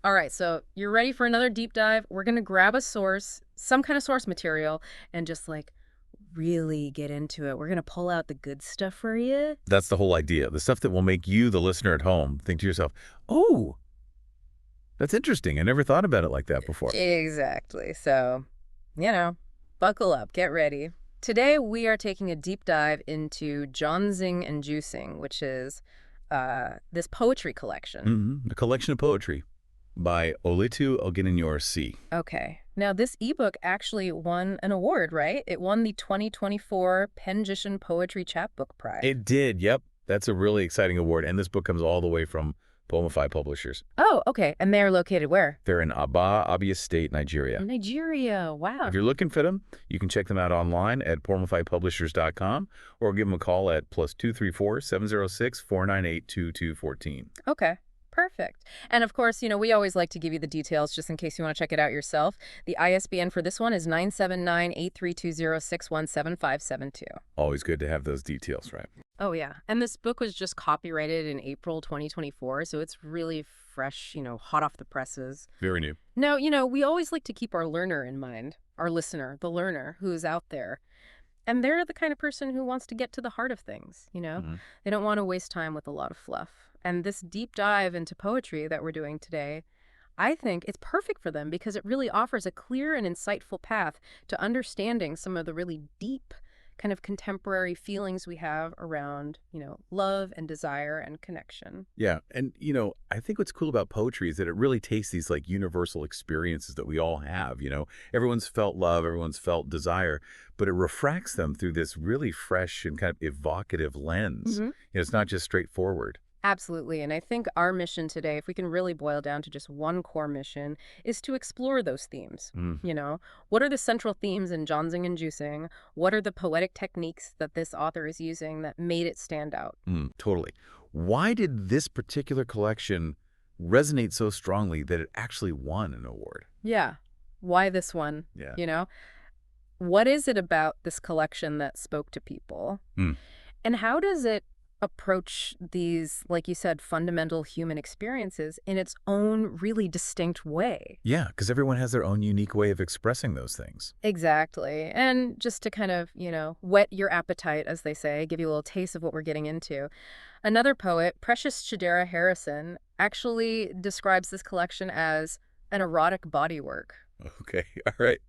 All right, so you're ready for another deep dive. We're going to grab a source, some kind of source material, and just like really get into it. We're going to pull out the good stuff for you. That's the whole idea. The stuff that will make you, the listener at home, think to yourself, oh, that's interesting. I never thought about it like that before. Exactly. So, buckle up, get ready. Today, we are taking a deep dive into Jonzing and Juicing, which is this poetry collection. A collection of poetry by Oletu Ogeninyor. Okay. Now, this ebook actually won an award, right? It won the 2024 Penjishan Poetry Chapbook Prize. It did, yep. That's a really exciting award, and this book comes all the way from Poemify Publishers. Oh, okay. And they're located where? They're in Aba, Abia State, Nigeria. Nigeria. Wow. If you're looking for them, you can check them out online at poemifypublishers.com or give them a call at +234 706 498 2214. Okay. Perfect. And of course, we always like to give you the details just in case you want to check it out yourself. The ISBN for this one is 979-8320-617-572. Always good to have those details, right? Oh, yeah. And this book was just copyrighted in April 2024, so it's really fresh, hot off the presses. Very new. Now, we always like to keep our learner in mind, our listener, the learner who's out there. And they're the kind of person who wants to get to the heart of things, They don't want to waste time with a lot of fluff. And this deep dive into poetry that we're doing today, I think it's perfect for them because it really offers a clear and insightful path to understanding some of the really deep kind of contemporary feelings we have around, love and desire and connection. Yeah. And, I think what's cool about poetry is that it really takes these like universal experiences that we all have. Everyone's felt love, everyone's felt desire, but it refracts them through this really fresh and kind of evocative lens. It's not just straightforward. Absolutely. And I think our mission today, if we can really boil down to just one core mission, is to explore those themes. What are the central themes in Jonzing and Juicing? What are the poetic techniques that this author is using that made it stand out? Totally. Why did this particular collection resonate so strongly that it actually won an award? Yeah. Why this one? Yeah. What is it about this collection that spoke to people? And how does it approach these, like you said, fundamental human experiences in its own really distinct way? Yeah, because everyone has their own unique way of expressing those things. Exactly. And just to kind of, whet your appetite, as they say, give you a little taste of what we're getting into. Another poet, Precious Chidera Harrison, actually describes this collection as an erotic bodywork. Okay, all right.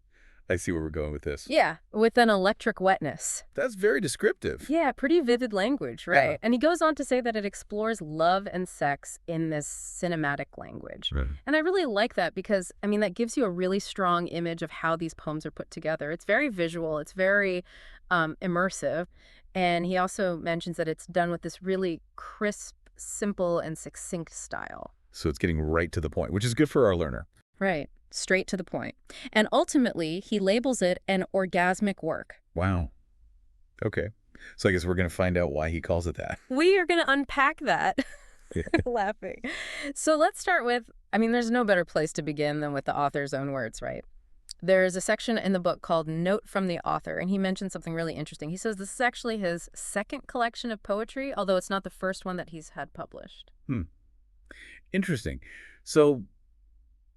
I see where we're going with this. Yeah, with an electric wetness. That's very descriptive. Yeah, pretty vivid language, right? Yeah. And he goes on to say that it explores love and sex in this cinematic language. Right. And I really like that because, that gives you a really strong image of how these poems are put together. It's very visual. It's very immersive. And he also mentions that it's done with this really crisp, simple, and succinct style. So it's getting right to the point, which is good for our learner. Right. Straight to the point. And ultimately, he labels it an orgasmic work. Wow. Okay. So I guess we're going to find out why he calls it that. We are going to unpack that. Laughing. So let's start with, there's no better place to begin than with the author's own words, right? There's a section in the book called Note from the Author, and he mentions something really interesting. He says this is actually his second collection of poetry, although it's not the first one that he's had published. Interesting. So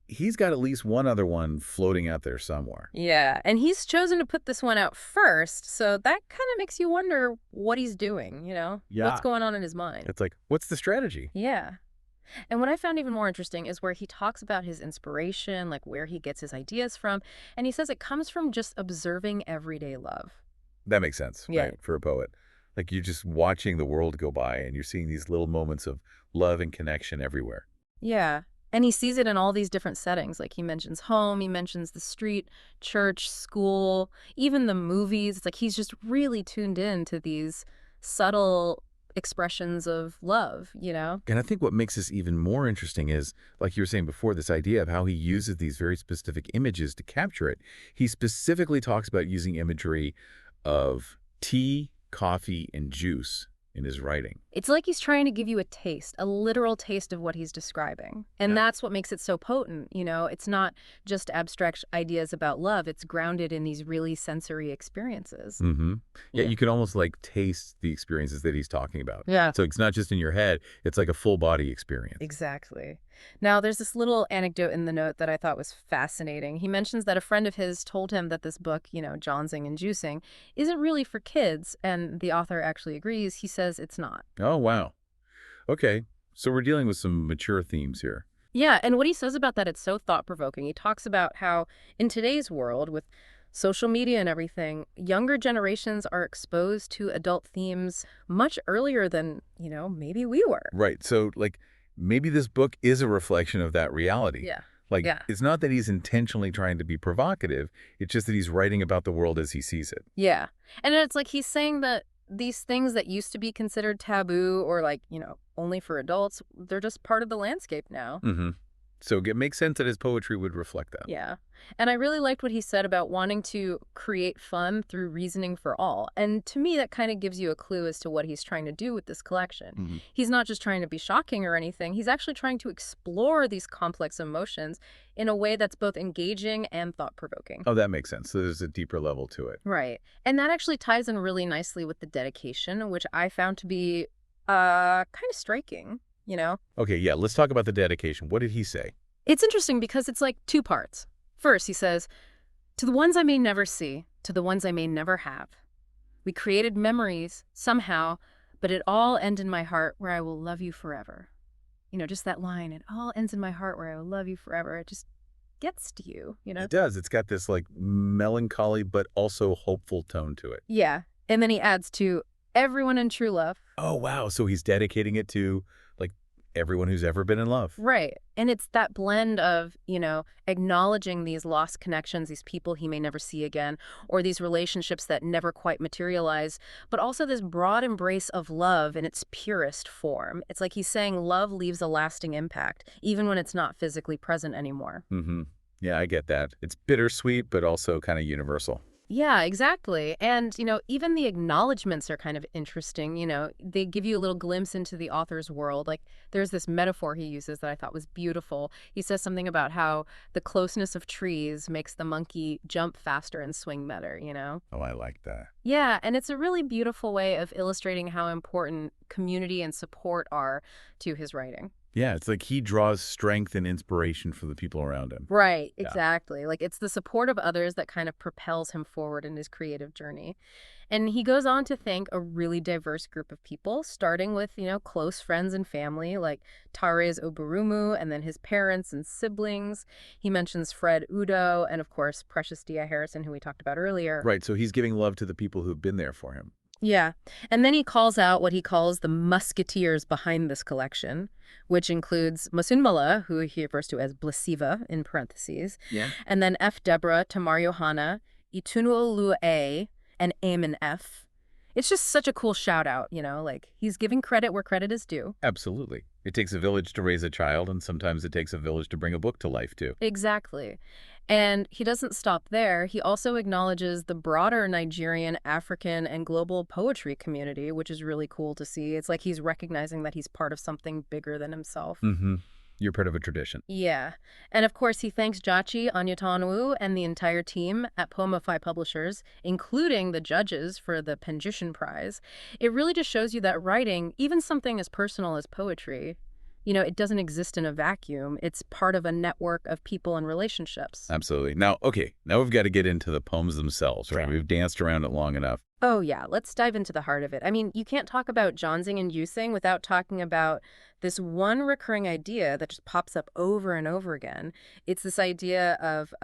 he's got at least one other one floating out there somewhere. Yeah, and he's chosen to put this one out first, so that kind of makes you wonder what he's doing, Yeah. What's going on in his mind. It's like, what's the strategy? Yeah. And what I found even more interesting is where he talks about his inspiration, like where he gets his ideas from, and he says it comes from just observing everyday love. That makes sense, Yeah. right, for a poet. Like you're just watching the world go by and you're seeing these little moments of love and connection everywhere. Yeah. And he sees it in all these different settings. Like he mentions home, he mentions the street, church, school, even the movies. It's like he's just really tuned in to these subtle expressions of love, And I think what makes this even more interesting is, like you were saying before, this idea of how he uses these very specific images to capture it. He specifically talks about using imagery of tea, coffee, and juice in his writing. It's like he's trying to give you a taste, a literal taste of what he's describing. And Yeah. that's what makes it so potent, It's not just abstract ideas about love. It's grounded in these really sensory experiences. Yeah, Yeah. you can almost like taste the experiences that he's talking about. Yeah. So it's not just in your head, it's like a full body experience. Exactly. Now, there's this little anecdote in the note that I thought was fascinating. He mentions that a friend of his told him that this book, Jonzing and Juicing, isn't really for kids, and the author actually agrees. He says it's not. Oh, wow. Okay. So we're dealing with some mature themes here. Yeah, and what he says about that, it's so thought-provoking. He talks about how in today's world, with social media and everything, younger generations are exposed to adult themes much earlier than, maybe we were. Right. So, like, maybe this book is a reflection of that reality. Yeah. Like, Yeah. it's not that he's intentionally trying to be provocative. It's just that he's writing about the world as he sees it. Yeah. And it's like he's saying that these things that used to be considered taboo or like, only for adults, they're just part of the landscape now. Mm-hmm. So it makes sense that his poetry would reflect that. Yeah. And I really liked what he said about wanting to create fun through reasoning for all. And to me, that kind of gives you a clue as to what he's trying to do with this collection. Mm-hmm. He's not just trying to be shocking or anything. He's actually trying to explore these complex emotions in a way that's both engaging and thought-provoking. Oh, that makes sense. So there's a deeper level to it. Right. And that actually ties in really nicely with the dedication, which I found to be kind of striking, Okay, yeah, let's talk about the dedication. What did he say? It's interesting because it's like two parts. First, he says, "To the ones I may never see, to the ones I may never have. We created memories, somehow, but it all ends in my heart where I will love you forever." Just that line, "It all ends in my heart where I will love you forever." It just gets to you, It does. It's got this, like, melancholy but also hopeful tone to it. Yeah. And then he adds to everyone in true love. Oh, wow. So he's dedicating it to, like, everyone who's ever been in love. Right. And it's that blend of, acknowledging these lost connections, these people he may never see again, or these relationships that never quite materialize, but also this broad embrace of love in its purest form. It's like he's saying love leaves a lasting impact, even when it's not physically present anymore. Mm-hmm. Yeah, I get that. It's bittersweet, but also kind of universal. Yeah, exactly. And, even the acknowledgments are kind of interesting. They give you a little glimpse into the author's world. Like, there's this metaphor he uses that I thought was beautiful. He says something about how the closeness of trees makes the monkey jump faster and swing better. Oh, I like that. Yeah, and it's a really beautiful way of illustrating how important community and support are to his writing. Yeah, it's like he draws strength and inspiration from the people around him. Right, Yeah. exactly. Like it's the support of others that kind of propels him forward in his creative journey. And he goes on to thank a really diverse group of people, starting with, close friends and family like Tares Oburumu and then his parents and siblings. He mentions Fred Udo and, of course, Precious Dia Harrison, who we talked about earlier. Right, so he's giving love to the people who've been there for him. Yeah. And then he calls out what he calls the musketeers behind this collection, which includes Masunmala, who he refers to as Blasiva in parentheses, Yeah. and then F. Deborah, Tamar Johanna, Itunuolu A, and Eamon F. It's just such a cool shout out, like he's giving credit where credit is due. Absolutely. It takes a village to raise a child, and sometimes it takes a village to bring a book to life, too. Exactly. And he doesn't stop there. He also acknowledges the broader Nigerian, African, and global poetry community, which is really cool to see. It's like he's recognizing that he's part of something bigger than himself. Mm-hmm. You're part of a tradition. Yeah. And of course, he thanks Jachi Onyetanwu and the entire team at Poemify Publishers, including the judges for the Penjushin Prize. It really just shows you that writing, even something as personal as poetry, it doesn't exist in a vacuum. It's part of a network of people and relationships. Absolutely. Now, okay, now we've got to get into the poems themselves, right? Yeah. We've danced around it long enough. Oh, yeah. Let's dive into the heart of it. I mean, you can't talk about Jonzing and Juicing without talking about this one recurring idea that just pops up over and over again. It's this idea of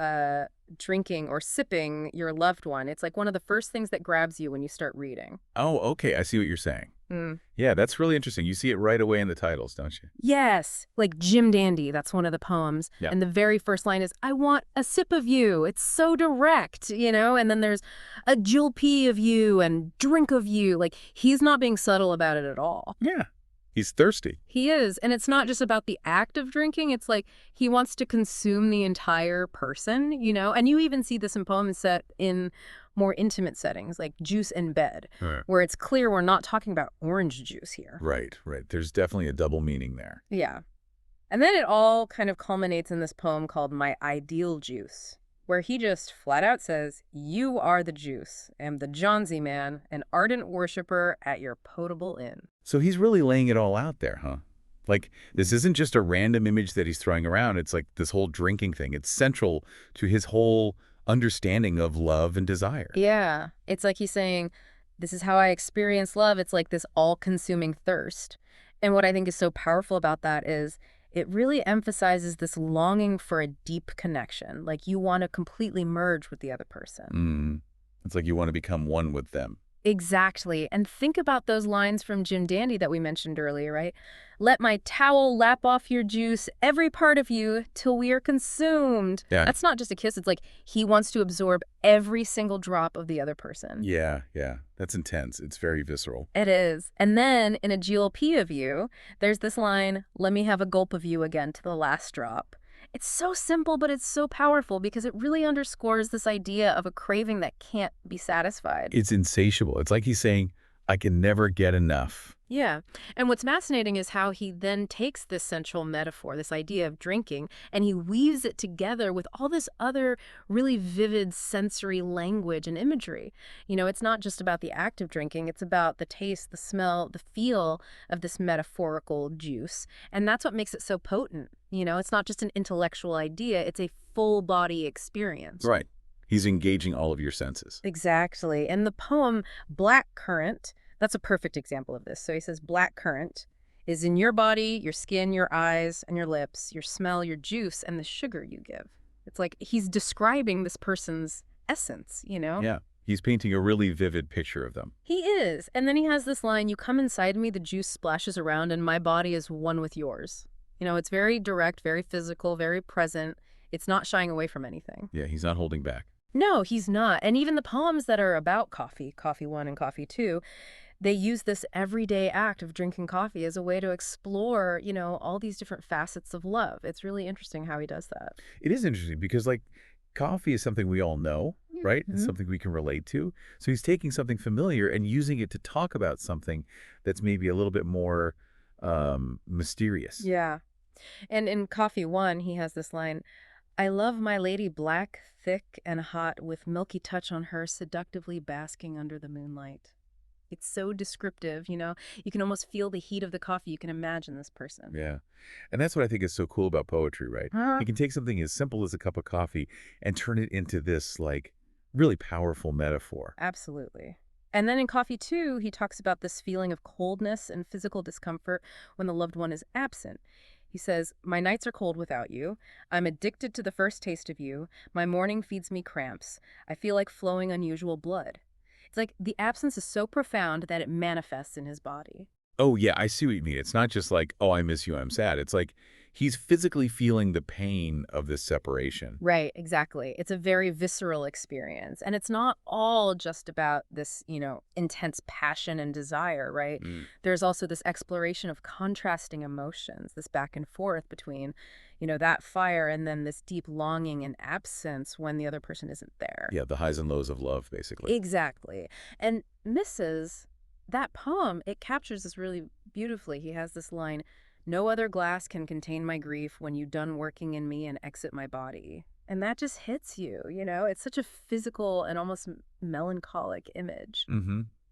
drinking or sipping your loved one. It's like one of the first things that grabs you when you start reading. Oh, okay. I see what you're saying. Mm. Yeah, that's really interesting. You see it right away in the titles, don't you? Yes, like Jim Dandy, that's one of the poems. Yeah. And the very first line is, "I want a sip of you." It's so direct, and then there's a Jill P of you and drink of you. Like, he's not being subtle about it at all. Yeah. He's thirsty. He is. And it's not just about the act of drinking. It's like he wants to consume the entire person, And you even see this in poems set in more intimate settings, like Juice in Bed, Right. where it's clear we're not talking about orange juice here. Right. There's definitely a double meaning there. Yeah. And then it all kind of culminates in this poem called My Ideal Juice, where he just flat out says, "You are the juice, am the Jonzing man, an ardent worshiper at your potable inn." So he's really laying it all out there, huh? Like, this isn't just a random image that he's throwing around. It's like this whole drinking thing. It's central to his whole understanding of love and desire. Yeah. It's like he's saying, this is how I experience love. It's like this all-consuming thirst. And what I think is so powerful about that is it really emphasizes this longing for a deep connection. Like you want to completely merge with the other person. Mm. It's like you want to become one with them. Exactly. And think about those lines from Jim Dandy that we mentioned earlier, right? Let my towel lap off your juice, every part of you, till we are consumed. Yeah. That's not just a kiss. It's like he wants to absorb every single drop of the other person. Yeah, yeah. That's intense. It's very visceral. It is. And then in a GLP of you, there's this line, let me have a gulp of you again to the last drop. It's so simple, but it's so powerful because it really underscores this idea of a craving that can't be satisfied. It's insatiable. It's like he's saying, I can never get enough. Yeah. And what's fascinating is how he then takes this central metaphor, this idea of drinking, and he weaves it together with all this other really vivid sensory language and imagery. You know, it's not just about the act of drinking, it's about the taste, the smell, the feel of this metaphorical juice. And that's what makes it so potent. You know, it's not just an intellectual idea, it's a full body experience. Right. He's engaging all of your senses. Exactly. And the poem Black Currant, that's a perfect example of this. So he says, black currant is in your body, your skin, your eyes, and your lips, your smell, your juice, and the sugar you give. It's like he's describing this person's essence, you know? Yeah. He's painting a really vivid picture of them. He is. And then he has this line, you come inside me, the juice splashes around, and my body is one with yours. You know, it's very direct, very physical, very present. It's not shying away from anything. Yeah, he's not holding back. No, he's not. And even the poems that are about coffee, Coffee 1 and Coffee 2, they use this everyday act of drinking coffee as a way to explore, you know, all these different facets of love. It's really interesting how he does that. It is interesting because, like, coffee is something we all know, right? It's something we can relate to. So he's taking something familiar and using it to talk about something that's maybe a little bit more mysterious. Yeah. And in Coffee 1, he has this line, I love my lady black, thick, and hot, with milky touch on her, seductively basking under the moonlight. It's so descriptive, you know? You can almost feel the heat of the coffee. You can imagine this person. Yeah. And that's what I think is so cool about poetry, right? You can take something as simple as a cup of coffee and turn it into this, like, really powerful metaphor. Absolutely. And then in Coffee 2, he talks about this feeling of coldness and physical discomfort when the loved one is absent. He says, my nights are cold without you. I'm addicted to the first taste of you. My morning feeds me cramps. I feel like flowing unusual blood. It's like the absence is so profound that it manifests in his body. Oh, yeah, I see what you mean. It's not just like, oh, I miss you, I'm sad. It's like he's physically feeling the pain of this separation. Right, exactly. It's a very visceral experience. And it's not all just about this, you know, intense passion and desire, right? There's also this exploration of contrasting emotions, this back and forth between, you know, that fire and then this deep longing and absence when the other person isn't there. Yeah, the highs and lows of love, basically. Exactly. And that poem, it captures this really beautifully. He has this line, no other glass can contain my grief when you done working in me and exit my body. And that just hits you, you know? It's such a physical and almost melancholic image.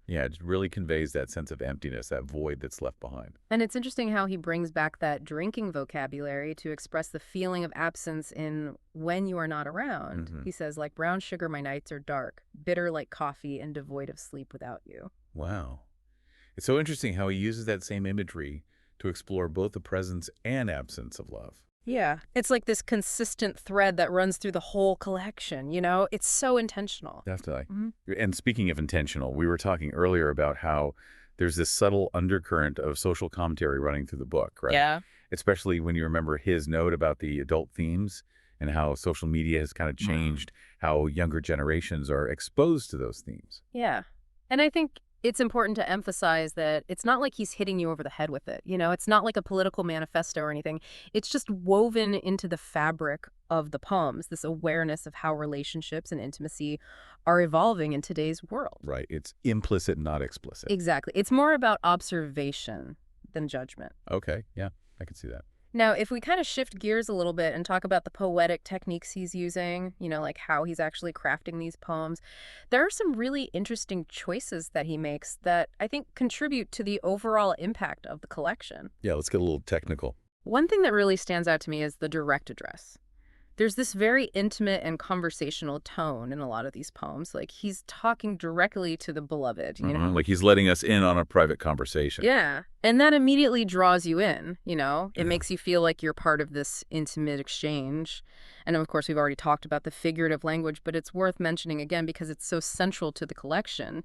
Yeah, it really conveys that sense of emptiness, that void that's left behind. And it's interesting how he brings back that drinking vocabulary to express the feeling of absence in when you are not around. He says, like brown sugar, my nights are dark, bitter like coffee, and devoid of sleep without you. Wow. It's so interesting how he uses that same imagery to explore both the presence and absence of love. Yeah. It's like this consistent thread that runs through the whole collection, you know? It's so intentional. Definitely. And speaking of intentional, we were talking earlier about how there's this subtle undercurrent of social commentary running through the book, right? Yeah. Especially when you remember his note about the adult themes and how social media has kind of changed how younger generations are exposed to those themes. Yeah. And I think it's important to emphasize that it's not like he's hitting you over the head with it. You know, it's not like a political manifesto or anything. It's just woven into the fabric of the poems, this awareness of how relationships and intimacy are evolving in today's world. Right. It's implicit, not explicit. Exactly. It's more about observation than judgment. Okay. Yeah, I can see that. Now, if we kind of shift gears a little bit and talk about the poetic techniques he's using, like how he's actually crafting these poems, there are some really interesting choices that he makes that I think contribute to the overall impact of the collection. Yeah, let's get a little technical. One thing that really stands out to me is the direct address. There's this very intimate and conversational tone in a lot of these poems. Like he's talking directly to the beloved, you know? Like he's letting us in on a private conversation. Yeah. And that immediately draws you in. It Yeah. makes you feel like you're part of this intimate exchange. And of course, we've already talked about the figurative language, but it's worth mentioning again because it's so central to the collection.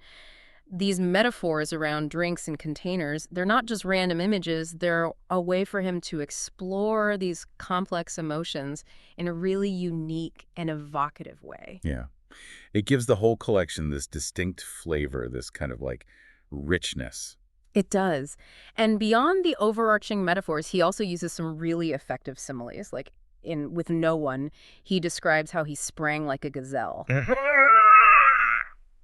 These metaphors around drinks and containers, they're not just random images, they're a way for him to explore these complex emotions in a really unique and evocative way. Yeah. It gives the whole collection this distinct flavor, this kind of like richness. It does. And beyond the overarching metaphors, he also uses some really effective similes. Like in With No One, he describes how he sprang like a gazelle.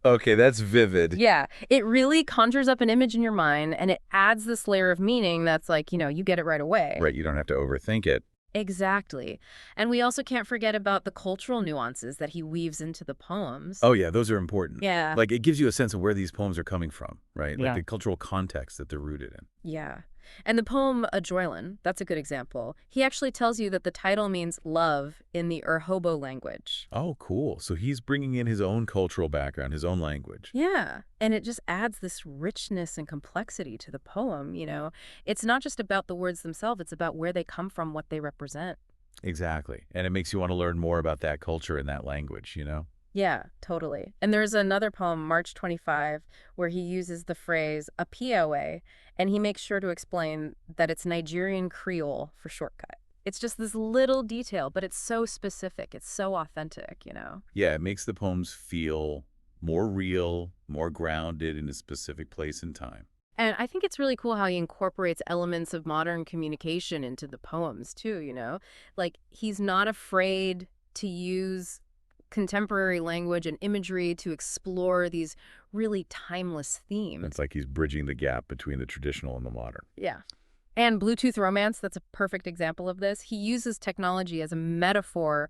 Okay, that's vivid. Yeah, it really conjures up an image in your mind, and it adds this layer of meaning that's like, you get it right away. Right, you don't have to overthink it. Exactly. And we also can't forget about the cultural nuances that he weaves into the poems. Oh, yeah, those are important. Yeah. Like, it gives you a sense of where these poems are coming from, right? Like Yeah. the cultural context that they're rooted in. Yeah. And the poem A Joylin, that's a good example. He actually tells you that the title means love in the Urhobo language. Oh, cool. So he's bringing in his own cultural background, his own language. Yeah. And it just adds this richness and complexity to the poem. It's not just about the words themselves, it's about where they come from, what they represent. Exactly. And it makes you want to learn more about that culture and that language, Yeah, totally. And there's another poem, March 25, where he uses the phrase a POA, and he makes sure to explain that it's Nigerian Creole for shortcut. It's just this little detail, but it's so specific. It's so authentic. Yeah, it makes the poems feel more real, more grounded in a specific place and time. And I think it's really cool how he incorporates elements of modern communication into the poems, too. Like, he's not afraid to use contemporary language and imagery to explore these really timeless themes. It's like he's bridging the gap between the traditional and the modern. Yeah. And Bluetooth romance, that's a perfect example of this. He uses technology as a metaphor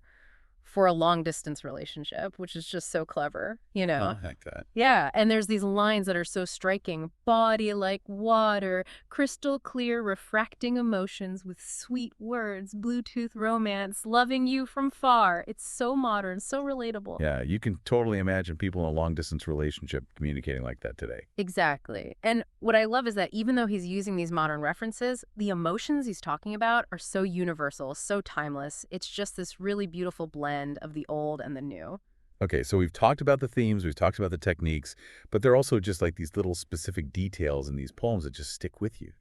for a long-distance relationship, which is just so clever. Oh, heck that. Yeah, and there's these lines that are so striking. Body like water, crystal clear, refracting emotions with sweet words, Bluetooth romance, loving you from far. It's so modern, so relatable. Yeah, you can totally imagine people in a long-distance relationship communicating like that today. Exactly. And what I love is that even though he's using these modern references, the emotions he's talking about are so universal, so timeless. It's just this really beautiful blend of the old and the new. Okay, so we've talked about the themes, we've talked about the techniques, but there are also just like these little specific details in these poems that just stick with you.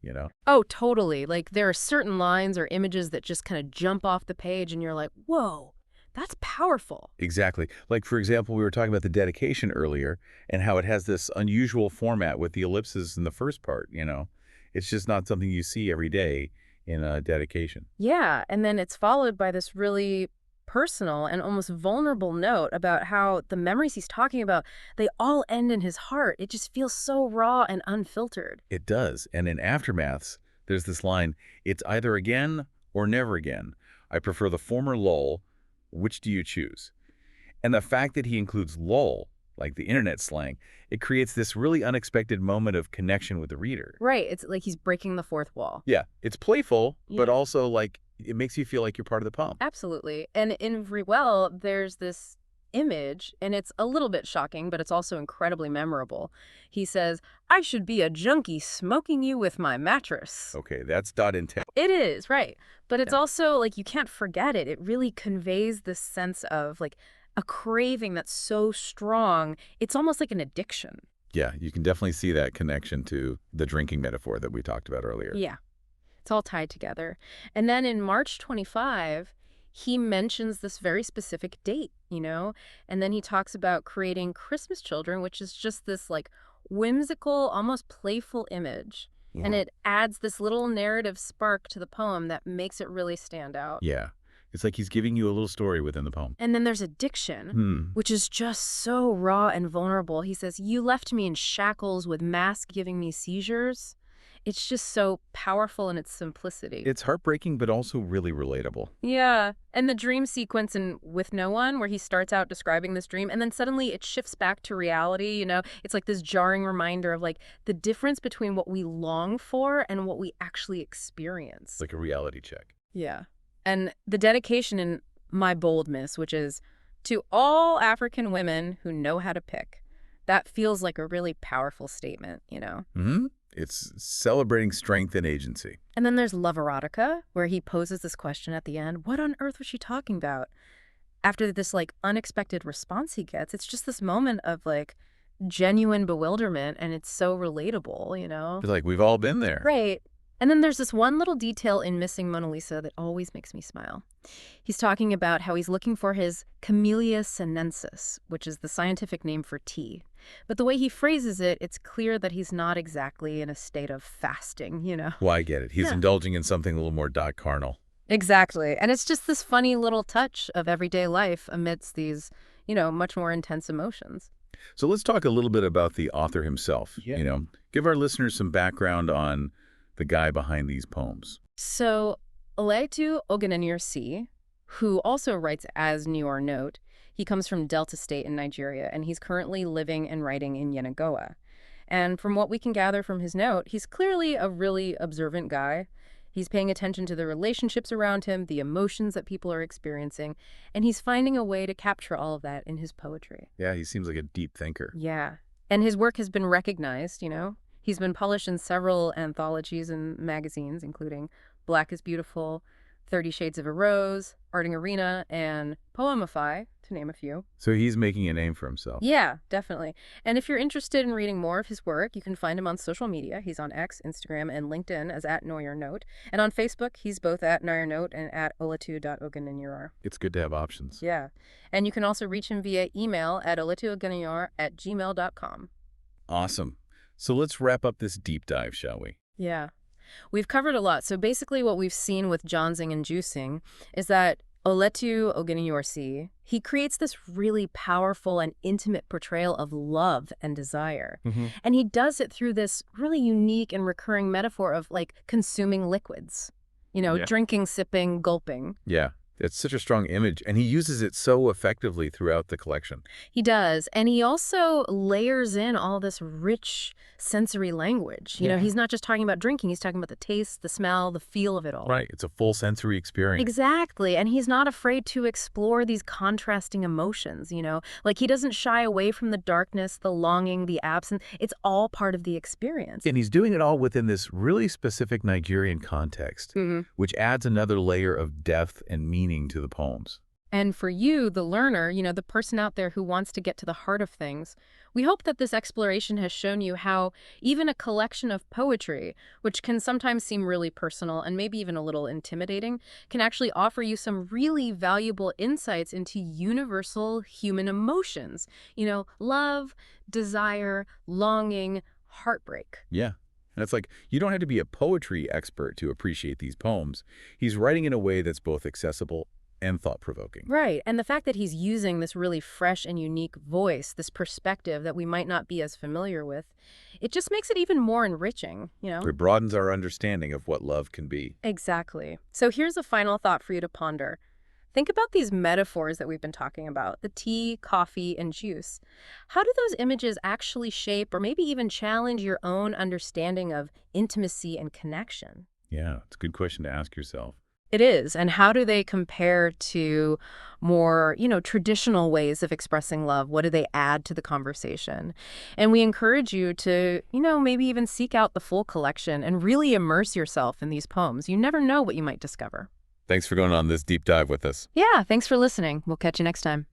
Oh, totally. Like there are certain lines or images that just kind of jump off the page and you're like, whoa, that's powerful. Exactly. Like, for example, we were talking about the dedication earlier and how it has this unusual format with the ellipses in the first part. It's just not something you see every day in a dedication. Yeah, and then it's followed by this really personal and almost vulnerable note about how the memories he's talking about, they all end in his heart. It just feels so raw and unfiltered. It does. And in Aftermaths, there's this line, it's either again or never again. I prefer the former lull. Which do you choose? And the fact that he includes lull, like the internet slang, it creates this really unexpected moment of connection with the reader. Right. It's like he's breaking the fourth wall. Yeah, it's playful, but Yeah. also like it makes you feel like you're part of the poem. Absolutely. And in Vrewell, there's this image, and it's a little bit shocking, but it's also incredibly memorable. He says, I should be a junkie smoking you with my mattress. Okay, that's dot intent. It is, right. But it's Yeah. also like you can't forget it. It really conveys this sense of like a craving that's so strong. It's almost like an addiction. Yeah, you can definitely see that connection to the drinking metaphor that we talked about earlier. Yeah. It's all tied together. And then in March 25, he mentions this very specific date. And then he talks about creating Christmas children, which is just this like whimsical, almost playful image. And it adds this little narrative spark to the poem that makes it really stand out. Yeah. It's like he's giving you a little story within the poem. And then there's addiction, which is just so raw and vulnerable. He says, you left me in shackles with mask giving me seizures. It's just so powerful in its simplicity. It's heartbreaking, but also really relatable. Yeah. And the dream sequence in With No One, where he starts out describing this dream, and then suddenly it shifts back to reality, it's like this jarring reminder of like the difference between what we long for and what we actually experience. Like a reality check. Yeah. And the dedication in My Bold Miss, which is to all African women who know how to pick. That feels like a really powerful statement. Hmm. It's celebrating strength and agency. And then there's Love Erotica, where he poses this question at the end. What on earth was she talking about? After this, like, unexpected response he gets, it's just this moment of, like, genuine bewilderment, and it's so relatable. It's like we've all been there. Right. And then there's this one little detail in Missing Mona Lisa that always makes me smile. He's talking about how he's looking for his Camellia sinensis, which is the scientific name for tea. But the way he phrases it, it's clear that he's not exactly in a state of fasting. Well, I get it. He's Yeah. indulging in something a little more carnal. Exactly. And it's just this funny little touch of everyday life amidst these, much more intense emotions. So let's talk a little bit about the author himself. Yeah. Give our listeners some background on the guy behind these poems. So, Oletu Ogunenyeosi, who also writes as New York Note, he comes from Delta State in Nigeria, and he's currently living and writing in Yenagoa. And from what we can gather from his note, he's clearly a really observant guy. He's paying attention to the relationships around him, the emotions that people are experiencing, and he's finding a way to capture all of that in his poetry. Yeah, he seems like a deep thinker. Yeah. And his work has been recognized. He's been published in several anthologies and magazines, including Black is Beautiful, 30 Shades of a Rose, Arting Arena, and Poemify, to name a few. So he's making a name for himself. Yeah, definitely. And if you're interested in reading more of his work, you can find him on social media. He's on X, Instagram, and LinkedIn as @KnowYourNote. And on Facebook, he's both @KnowYourNote and @Oletu.Ogunenyor. It's good to have options. Yeah. And you can also reach him via email at oletuogunenyor@gmail.com. Awesome. So let's wrap up this deep dive, shall we? Yeah. We've covered a lot. So basically what we've seen with Jonzing and Juicing is that Oletu Ogunenyorsi, he creates this really powerful and intimate portrayal of love and desire. And he does it through this really unique and recurring metaphor of like consuming liquids, Yeah. drinking, sipping, gulping. Yeah. It's such a strong image, and he uses it so effectively throughout the collection. He does. And he also layers in all this rich sensory language. Yeah. He's not just talking about drinking. He's talking about the taste, the smell, the feel of it all. Right. It's a full sensory experience. Exactly. And he's not afraid to explore these contrasting emotions. Like he doesn't shy away from the darkness, the longing, the absence. It's all part of the experience. And he's doing it all within this really specific Nigerian context, which adds another layer of depth and meaning to the poems. And for you, the learner, the person out there who wants to get to the heart of things, we hope that this exploration has shown you how even a collection of poetry, which can sometimes seem really personal and maybe even a little intimidating, can actually offer you some really valuable insights into universal human emotions. Love, desire, longing, heartbreak. Yeah. And it's like, you don't have to be a poetry expert to appreciate these poems. He's writing in a way that's both accessible and thought-provoking. Right. And the fact that he's using this really fresh and unique voice, this perspective that we might not be as familiar with, it just makes it even more enriching. It broadens our understanding of what love can be. Exactly. So here's a final thought for you to ponder. Think about these metaphors that we've been talking about, the tea, coffee, and juice. How do those images actually shape or maybe even challenge your own understanding of intimacy and connection? Yeah, it's a good question to ask yourself. It is. And how do they compare to more, traditional ways of expressing love? What do they add to the conversation? And we encourage you to, maybe even seek out the full collection and really immerse yourself in these poems. You never know what you might discover. Thanks for going on this deep dive with us. Yeah, thanks for listening. We'll catch you next time.